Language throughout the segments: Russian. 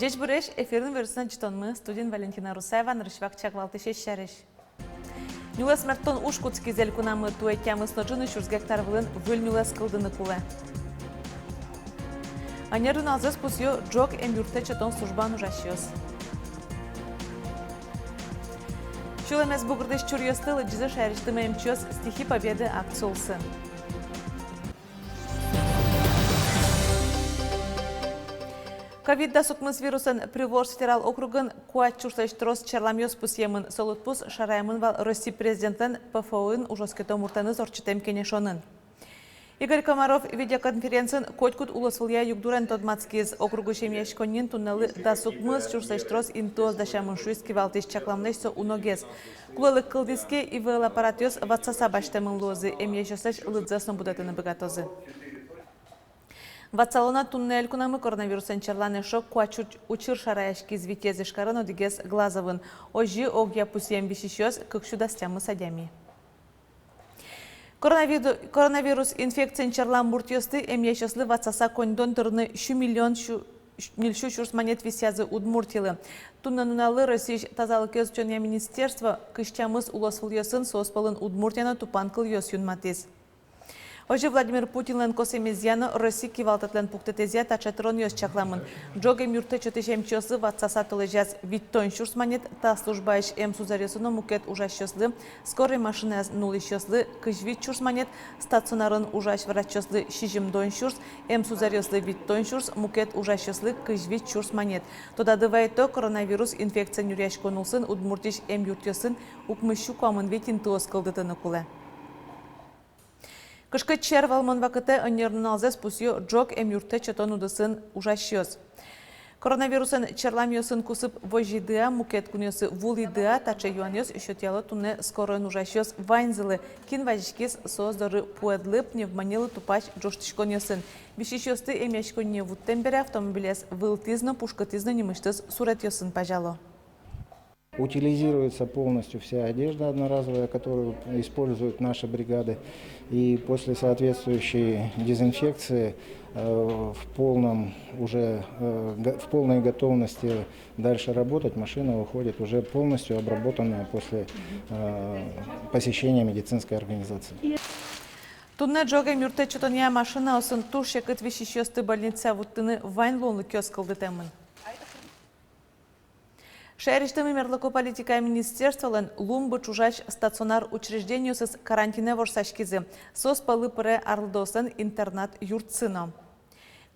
Жеж бүреш эфирдің версияны житонмы студент Валентина Русаева нарышвак чаквалты шешшәреш. Нюлас мәрттон ушкутский зел кунамы туэкямы сноджыны шурс гектар вылын выльнюлас кылдыны кулы. Анерын алзыз пусью джок эмбюрте чатон службан ужащёс. Шулемес бугырдыш чурьёстылы джизы шәрештімі эмчёс стихи победы акциолсы. Ковид сукмыс вирусын Приволжск федерал округын куат чурсайштырос чарламёс пусьемын солутпус шараймын вал Россия президентын ПФО-ын ужоскето муртаны зорчытем кенешонын. Игорь Комаров видеоконференциян Котькут улысвылья югдурен Тодмацкиз округы шемьяшконин туннелы сукмыс чурсайштырос интуаз дашамын шуйски валтыш чакламнешсо уногез. Кулылык кылдиске и выл аппаратёс ватсаса баштемын лозы эмьяшосыш лыдзасно будатыны богатозы. Ватсалона туннель кунамы коронавирусын чарланы шок куачуч учир шараяшки звитезы шкарын одигез глазовын. Ожи огья пусьем вишищёс кыкшудастямы садями. Коронавирус инфекциян чарлан муртьёсты эмьяшослы ватсаса кондон тұрны 3 миллион мильшу шурс монет висязы удмуртилы. Туннануналы Россия тазалық өзчөнья министерства кышчамыз улосвыльёсын соспалын удмуртяна тупанкыл ёс юнматез. Ожи Владимир Путинлен косемезьяны Россия кивалтатлен пуктетезия тачатрон ёс чакламын. Джогем юрты чөтешем чёсы ватсаса тылыжаз виттон шурс монет та службаеш эм сузарёсыны мукет ужащёслы, скорый машина нулищёслы, кыжвит шурс монет стационарын ужащ врачёслы шижимдон шурс, эм сузарёслы виттон шурс, мукет ужащёслы, кыжвит шурс монет. Тода дывайто коронавирус инфекция нюряш конулсын удмуртиш эм юртёсын укмыщу камын ветин тыос кылдытыны кулы. Кышкы червалман вакыты анернын алзес пусью джок эм юрте чатон удысын ужащёс. Коронавирусын черламёсын кусып вожидыа мукет кунёсы вулидыа тача юанёс шөтялы туне скоройн ужащёс вайнзылы кин вajishkis создоры пуэдлы пневмонилы тупач джоштишконёсын. Вишищёсты эмяшконне вуттембере автомобилес вылтизно пушкатизно немыштыз суретёсын пажало. Утилизируется полностью вся одежда одноразовая, которую используют наши бригады. И после соответствующей дезинфекции в полной готовности дальше работать, машина уходит уже полностью обработанная после посещения медицинской организации. Тунне джога мюрте чотония машина осын туш якыт вишищёсты больница вуттыны вайнлонлы кёскалды темын. Шәрештімі мерліку политика министерстволын лумбы чужач стационар учреждению с карантине ворсашкизы. Сос палы пыры арлдосын интернат юртсыно.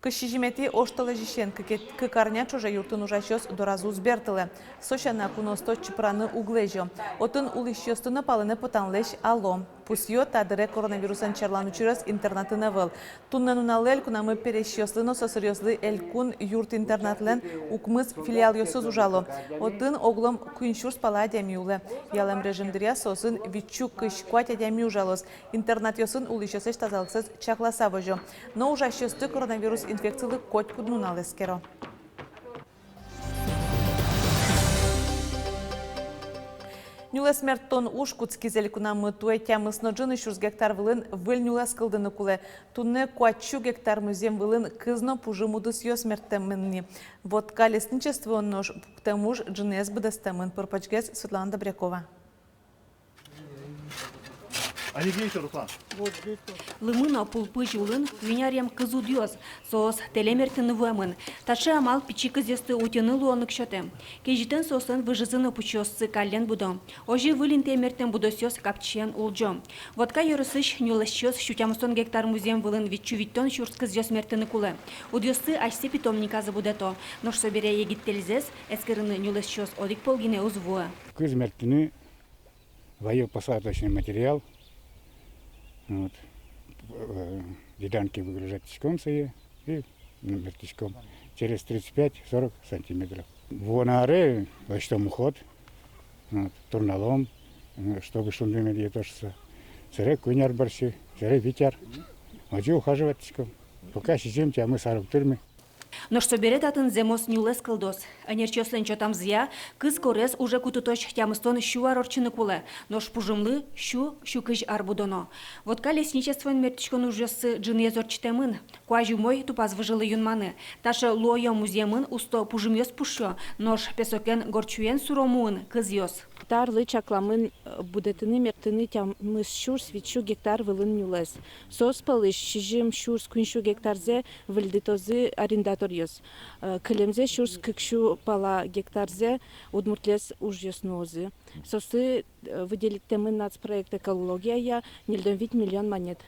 Кышижимети ошталы жишен кыкарня чужа юртын ужащёс доразу сбертылы. Сошана куносто чипраны углежо. Отын улищёстыны палыны потанлеш ало. Пусьё тадыре коронавирусан чарлан учирас интернатына выл. Туннануналел кунамы перещёслыно сосырёслы элькун юрт интернатлен укмыз филиал ёсыз ужало. Отын оглом куншурс пала адямиулы. Ялам режимдыря сосын витчук кышкуать адями ужалос. Интернат ёсын улищёсыш тазалыксыз чакласа вожо. Но ужащёсты коронавирус инфекциялы кот куднунал эскеро. Нюлес мәрттон ушкутский зел кунамы туэтямы сноджыны шурс гектар вылын выл нюлес кылдыны кулы. Тунны куатчу гектар музем вылын кызно пужымудыс ёс мәрттемінни. Вот калесничество он нож пуктамуж джинез быдастамын пырпачгез Светлана Добрякова. Лымына пулпы жылын винярем кызу диоз, соос телемертіні вымын. Тачы амал пичи кызесты утыны луонық шөтім. Кежітін сосын выжызыны пучоссы каллен будо. Ожи вылин темертен будосёс капчен улджо. Водка йорысыш нюлащёс шутямысон гектар музем вылын витчу виттон шурс кызёс мертіні кулы. Удёсты ашсе питомниказы будето. Нош собере егиттелізес, эскерыны нюлащёс одик полгине узвуы. Кыз мертіні военно-посадочный материал. Вот. Деданки выгружать тишком и номер тишком через 35-40 сантиметров. Вон аре, что уход, вот, турналом, чтобы шумный медиатошься. Царек куняр борщи, царек ветер. Вот ухаживать тишком. Пока сидим, а мы 40 тюрьмы. Но что берет атын земос нюлес кылдос. Анерчослен чотамзия, кыз корес уже кутуточ тямыстон щуар орчыны куле. Нож пужымлы щукыж арбудоно. Водка лесничествон мертичкон ужасы джинез орчтемын. Куажу мой тупаз выжилы юнманы. Таша лоя муземын усто пужымёс пушо. Нож песокен горчуен суромуын кыз ёс. Гектарлы чакламын будетыны мертыны тямыс шур свечу гектар вылын нюлес. Сос палыш шижим шур скуншу гектарзе выльдытозы арендатор ёс. Кылемзе шур скыкшу пала гектарзе удмуртлес уж ёснозы. Сосы выделиттемын нацпроект экология нельден 8 миллион монет.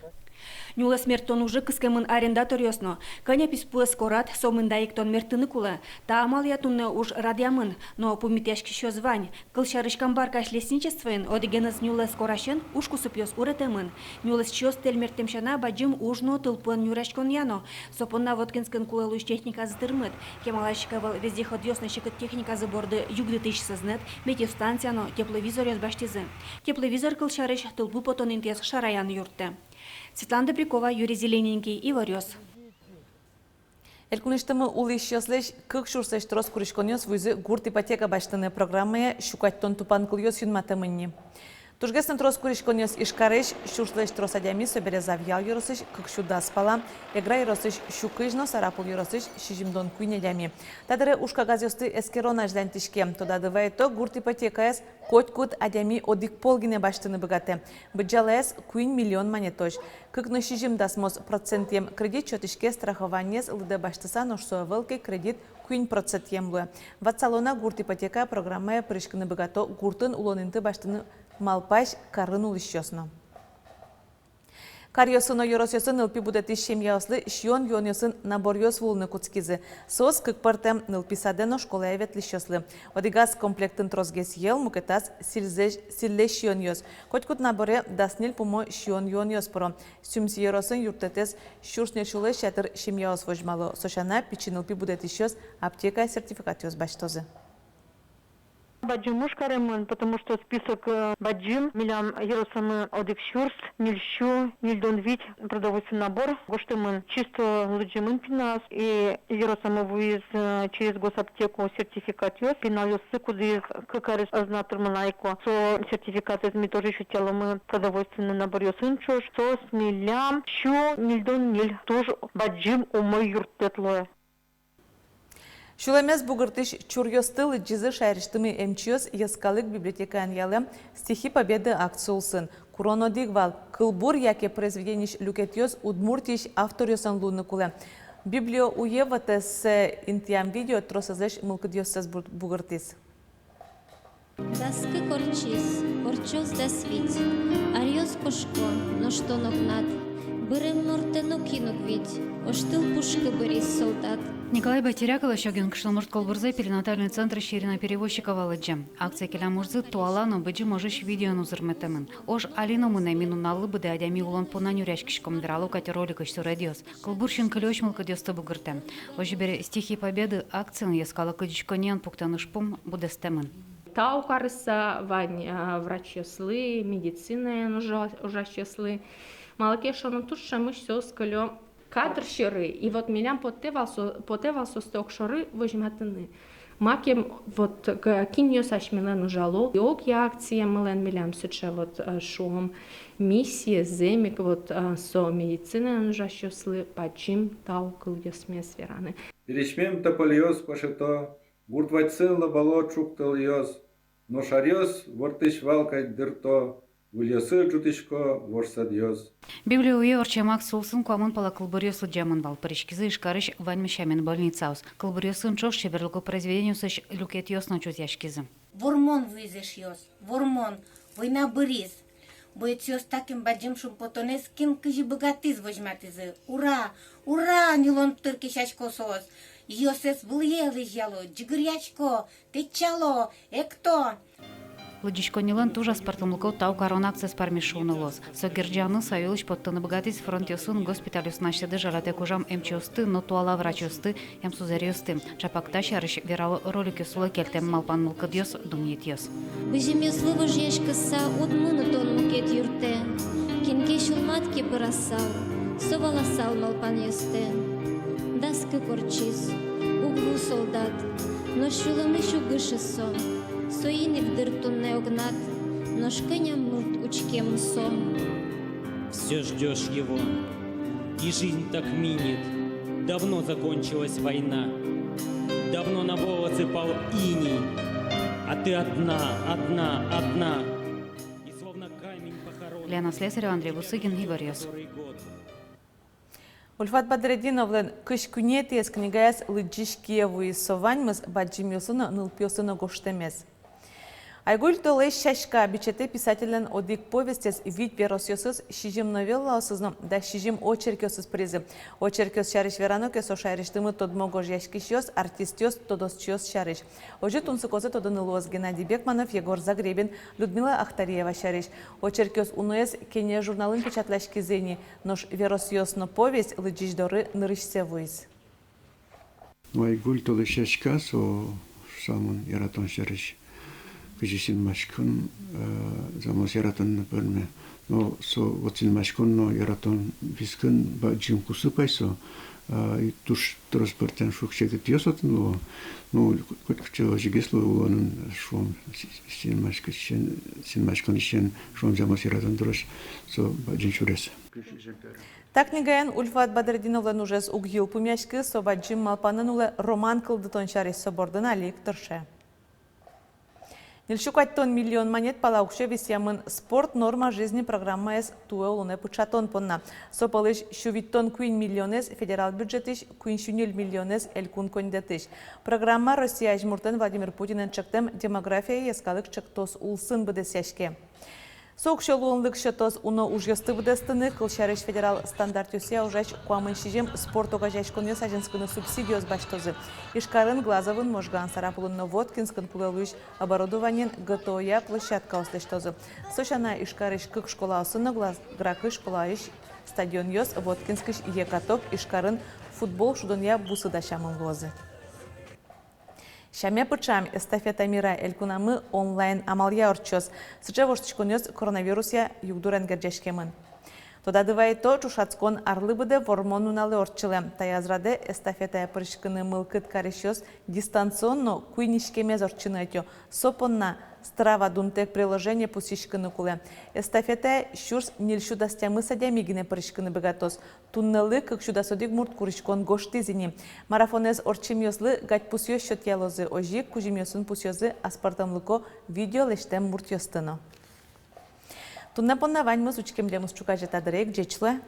Нюлес мертон уже кыскемын арендатор ёсно. Каня писпуэс корат сомындаиктон мертыны кулы. Та амал ятунны уж радиамын, но пумитяшки шо звань. Кылшарышкан баркаш лесничествоен одигеныз нюлес корашен уж кусып ёс уретемын. Нюлес чёс тел мертемшана баджим ужно тылпын нюрашкон яно. Сопонна водкинскан кулелуш техника зытырмыт. Кемалашкавал вездеход ёсны шикыт техника заборды югды тысяч сознет, метеостанцияно тепловизор ёс баштизы. Тепловизор кылшарыш тылпу потонинтес шараян юртты. Светлана Добрякова, Юрий Зелененький, Иварёс. Элкуништымы улы ищеслеш кык шурсеш трос куришконёс вуйзы гурт ипотека баштыны программая щукаттон тупан кылйос юнматымынни. Тужгесен трос куришконёс ишкареш шурслеш трос адями собере завьял юросыш кык щуда спала, эгра юросыш щукыжно сарапул юросыш шижимдон куйнедями. Тадыры ушка газёсты эскерона жлянтишке, тода дывайто гурт ипотекаэс котькут адями одик полгине баштыны богате. Быджалэс куин миллион монетош. Кыкны шижимдасмос процентем кредит чотишке страхованиес лыды баштыса ношсуавылке кредит куин процент емлуе. Ватсалона гурт ипотека программая прышкыны богато гуртын улонынты баштыны малпаш карын улышчосно. Карьосыно yorosyosun ылпи будети шемьяослы шион йоньосын наборьос вулны куцкизы. Сос кыкпартем нылписадено школа эветлищослы. Одигаз комплектын трозгес ел мукетас силле шионьос. Котькут наборе даснил пумо шион йоньос поро. Сюмси йоросын юртетес шурснешулы шатыр шемьяос вожмало. Сошана пичин ылпи будетищос аптека сертификатиос баштозы. Баджим мушкаремын, потому что список баджим, миллион еросамы одик шурс, нильщу, нильдонвить, продовольственный набор, гоштымын чисто лыджимын пинас, и еросамы вуиз через госаптеку сертификат ёс, пинал ёсы, куды кыкарис азнатырмын айко, со сертификат изми тоже еще теломы продовольственный набор ёсын чош, сос, миллям, щу, нильдон ниль, тоже баджим умой юртетлое. Шулемес бугыртыш чурьостылы джизы шайриштымы МЧС яскалык библиотека аньялы стихи победы акциулсын. Куроно дигвал кылбур яке произведениш люкетьёс удмуртиш авторёсан луны кулы. Библио уеватес интиям видео тросазеш мылкыдьёсыз бугыртыс. Даскы корчис, корчос да свить, арьёс пушко, но что ногнат, бырым нортену кинук ведь, оштыл пушка бырис солдат. Николай Батирякова, Щогин Кшылмурт Колбурзы, перинатальный центр Щирина перевозчика Валаджи. Акция Келямурзы туалану быджи можешь видео нузырметемен. Ош Алину муне минуналы быды адями улон пунаню ряшкишком дралу катя роликыш сурадиос. Колбурщин кылёч мылка дёсты бугырте. Ожи бере стихи победы акцион яскала кыдичконен пуктанышпум будестемен. Тау карыса вань врачеслы, медицина ужащеслы. Малакешону тут шамыш все скалё. Кадр щиры, и вот меня потевал сток шоры возьматыны. Макем вот киньё сашмилен ужало. Ок я акция милен милям сыча вот шум миссия земик вот со медицина ужащослы пачим таукл ясмес вераны. Перешмем тополиос пошето, буртвайцелла болот чуктальос, но шарьос вортыш валкать дырто. Выльосы жутышко ворсадьёс. Библия уеорчем аксулсын куамын пала кылбырёсы джамын вал. Паричкизы ишкарыш ваньмешамен больницаус. Кылбырёсын чош шеберлыку произведению сыш люкетьёс ночуз яшкизы. Вормон вызеш ёс, вормон, война бырис. Боец ёс таким баджим шумпотонес кин кыжи богатыз возьматызы. Ура, ура, нилон тырки шашко сос. Ёсес блыелы жало, джигырячко, течало, экто. Лудичко нилан тужа спартымлыкау тау корона акция спармишуны лос. Согерджаны сайылыш поттыны богатыз фронтёсын госпиталюс наштады жарате кужам МЧСты, но туала врачёсты, ямсузарёсты. Чапакта шарыш верал ролики сулы келтем малпан мылкыдьёс думнетьёс. Быжемёслы вожешкаса удмыны тон мукет юрте, кинке шулматки пырасал, соваласал малпан ёсте. Даскы корчис, углу солдат, но шулами шугышесо, соиник дыртун не огнат, но шкыням мурт учкем сом. Все ждешь его, и жизнь так минет. Давно закончилась война, давно на волосы пал иней, а ты одна, одна, одна. И словно камень похоронен. Лена Слесарева, Андрей Бусыгин, Ибарьес. Ульфат Бадрединовлен кыш күне тез книгаяс лыджиш Киеву сованьмыз баджимёсына нылпёсына гоштемез. Айгуль толей шашка бичете писателен одик повестес вид веросьосыз шижим новелла осызно да шижим очеркёсыз призы. Очеркёс шариш веранокес ошайриштымы тодмогож яшкишёс, артистёс тодосчёс шариш. Ожи тунсыкозы тодынылуоз Геннадий Бекманов, Егор Загребин, Людмила Ахтариева шариш. Очеркёс унуэс кене журналын печатлашки зени, нош веросьёсно повесть лыджиждоры нырышсевуиз. Айгуль толей шашка со самын яратон шариш. Кыжисин машкун замос яратон напълне, но со воцин машкун но яратон вискун ба джимкусу пайсо и туш транспортен шукшегет йосотно, но котчо жигесло улонун шум син машкун ишен шум замос яратон дрош со ба джиншурес. Так книгаен Ульфат Бадрединовлен ужес угил пумяшки со ба джим малпанын уле роман кылдытон шарис собордына алик торше. Нильшу 1 миллион монет палаукше висямын спорт норма жизни программа эс туэ улуне пучатон понна. Сопалыш шувиттон куин миллионес федерал бюджетиш куин шунил миллионес элькун кондетиш. Программа Россия жмуртен Владимир Путинен чектем демография ескалык чектос улсын бедесяшке. Соукшелуынлык шетос уно ужьёсты бедестыны кылшарыш федерал стандартюсия ужач куамын шижем спортога жашконё саженскыны субсидиоз баштозы. Ишкарын Глазовын можган Сарапулын Воткинскын пулелуиш оборудованиен ГТОя площадка ослештозы. Сошана Ишкарыш кык школа осыны Гракы школаиш стадион йос Воткинскыш Екатоп Ишкарын футбол шудония бусы дашамын лозы. Шаме пычам эстафета мира элькунамы онлайн амалия орчос. Сыча воштышконёс коронавирусия югдурен герджешкемын. Тода дывайто чушацкон арлыбыде вормонуналы орчылы. Таязраде эстафета пырышкыны мылкыт карещос дистанционно куйнишкемез орчыны этё. Сопонна Страва дунтек приложение пусишкыны куле. Эстафета шурс нильшудастямы садямигине пырышкыны бегатос. Туннелы кыкшудасодик мурт курышкон гоштизини. Марафонез орчимьослы гать пусьёс шотьялозы ожик кужимьосын пусьёзы аспартамлыко видео лештем мурт ёстыно. Тунна понна ваньмыз учкемлемыз чукажета дырек джечлы.